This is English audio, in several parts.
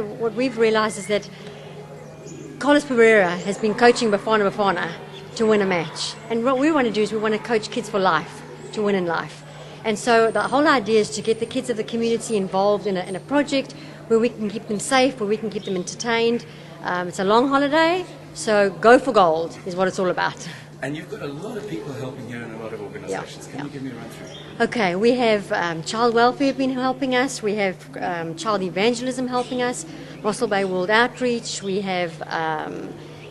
what we've realised is that Carlos Pereira has been coaching Bafana Bafana to win a match. And what we want to do is we want to coach kids for life, to win in life. And so the whole idea is to get the kids of the community involved in a project where we can keep them safe, where we can keep them entertained. It's a long holiday, so go for gold is what it's all about. And you've got a lot of people helping you in a lot of organisations. Can you give me a run through? Okay, we have child welfare been helping us. We have child evangelism helping us. Mossel Bay World Outreach. We have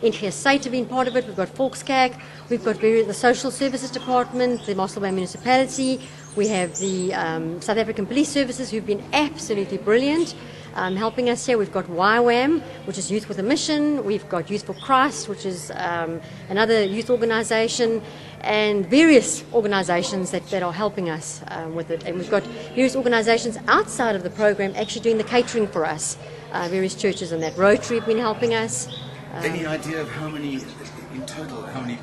NGS State have been part of it. We've got Volkskerk. We've got the Social Services Department, the Mossel Bay Municipality. We have the South African Police Services who've been absolutely brilliant. Helping us here. We've got YWAM, which is Youth with a Mission. We've got Youth for Christ, which is another youth organisation, and various organisations that are helping us with it. And we've got various organisations outside of the program actually doing the catering for us. Various churches and that. Rotary have been helping us. Any idea of how many, in total, how many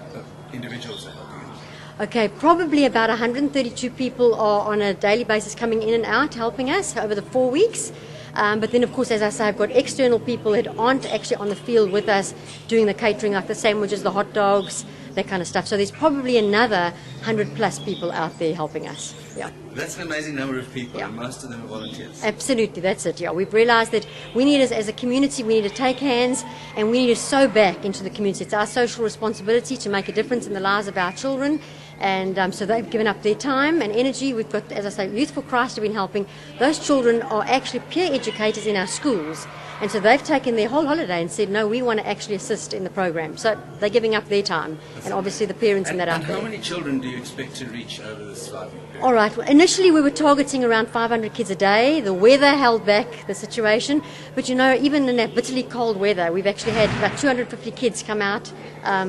individuals are helping you? Okay, probably about 132 people are on a daily basis coming in and out helping us over the 4 weeks. But then, of course, as I say, I've got external people that aren't actually on the field with us doing the catering, like the sandwiches, the hot dogs, that kind of stuff. So there's probably another 100 plus people out there helping us. Yeah. That's an amazing number of people, and most of them are volunteers. Absolutely, that's it. Yeah, we've realised that we need, as a community, we need to take hands and we need to sow back into the community. It's our social responsibility to make a difference in the lives of our children. And so they've given up their time and energy. We've got, as I say, Youth for Christ have been helping. Those children are actually peer educators in our schools. And so they've taken their whole holiday and said, no, we want to actually assist in the program. So they're giving up their time. And obviously the parents in that out there. And how many children do you expect to reach over this 5-week period? All right. Well, initially we were targeting around 500 kids a day. The weather held back the situation. But, even in that bitterly cold weather, we've actually had about 250 kids come out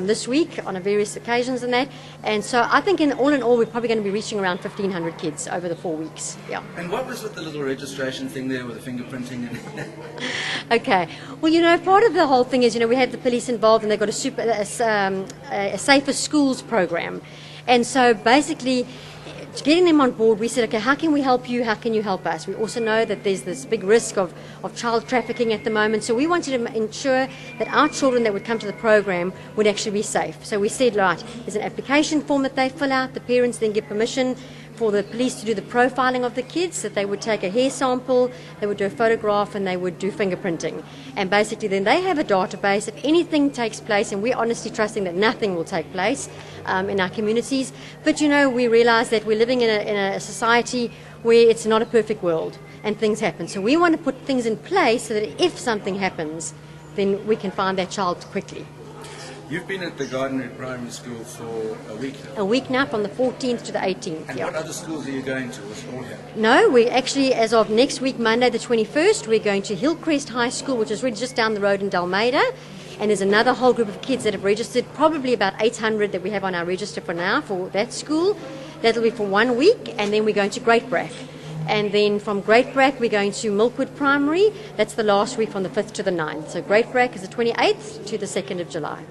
this week on various occasions and that. And so I think in all, we're probably going to be reaching around 1,500 kids over the 4 weeks. Yeah. And what was with the little registration thing there with the fingerprinting? Okay. Well, part of the whole thing is, we have the police involved and they've got a Safer Schools program. And so basically, getting them on board, we said, okay, how can we help you? How can you help us? We also know that there's this big risk of child trafficking at the moment. So we wanted to ensure that our children that would come to the program would actually be safe. So we said, right, there's an application form that they fill out. The parents then give permission for the police to do the profiling of the kids, that they would take a hair sample, they would do a photograph, and they would do fingerprinting. And basically then they have a database. If anything takes place, and we're honestly trusting that nothing will take place in our communities, but we realise that we're living in a society where it's not a perfect world and things happen. So we want to put things in place so that if something happens, then we can find that child quickly. You've been at the Garden Primary School for a week now. A week now, from the 14th to the 18th. And what other schools are you going to? Was it all here? No, we actually, as of next week, Monday the 21st, we're going to Hillcrest High School, which is really just down the road in Dalmaida. And there's another whole group of kids that have registered, probably about 800 that we have on our register for now for that school. That'll be for 1 week, and then we're going to Great Brack. And then from Great Brack, we're going to Milkwood Primary. That's the last week from the 5th to the 9th. So Great Brack is the 28th to the 2nd of July.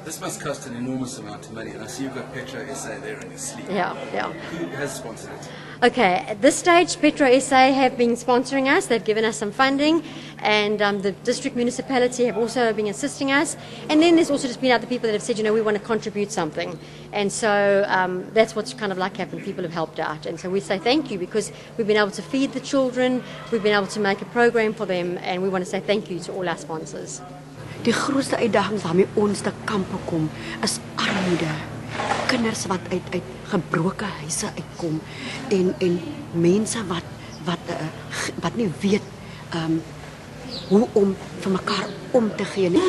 This must cost an enormous amount of money, and I see you've got Petro SA there in your sleeve. Yeah. Who has sponsored it? Okay, at this stage, Petro SA have been sponsoring us. They've given us some funding, and the district municipality have also been assisting us. And then there's also just been other people that have said, we want to contribute something. And so that's what's kind of like happened. People have helped out. And so we say thank you, because we've been able to feed the children, we've been able to make a program for them, and we want to say thank you to all our sponsors. Die grootste uitdaging waarmee ons te kampe kom is armoede. Kinders wat uit gebroke huise uitkom en mense wat nie weet hoe om vir mekaar om te gee nie.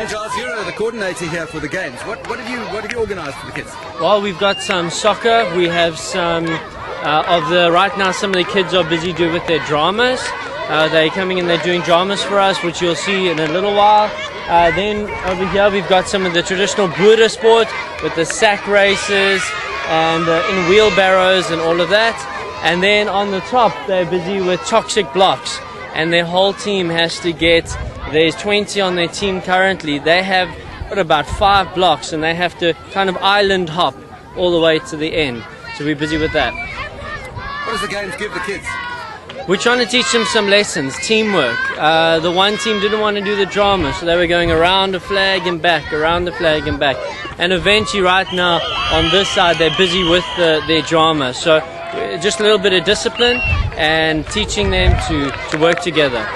Giles, you're the coordinator here for the games. What have you organised for the kids? Well, we've got some soccer. We have some right now some of the kids are busy doing with their dramas. They're coming and they're doing dramas for us, which you'll see in a little while. Then over here we've got some of the traditional Boere sport with the sack races, and in wheelbarrows and all of that. And then on the top, they're busy with toxic blocks, and their whole team has to get, there's 20 on their team currently, they have about 5 blocks, and they have to kind of island hop all the way to the end. So we're busy with that. What does the games give the kids? We're trying to teach them some lessons, teamwork. The one team didn't want to do the drama, so they were going around the flag and back, around the flag and back. And eventually right now, on this side, they're busy with their drama. So just a little bit of discipline and teaching them to work together.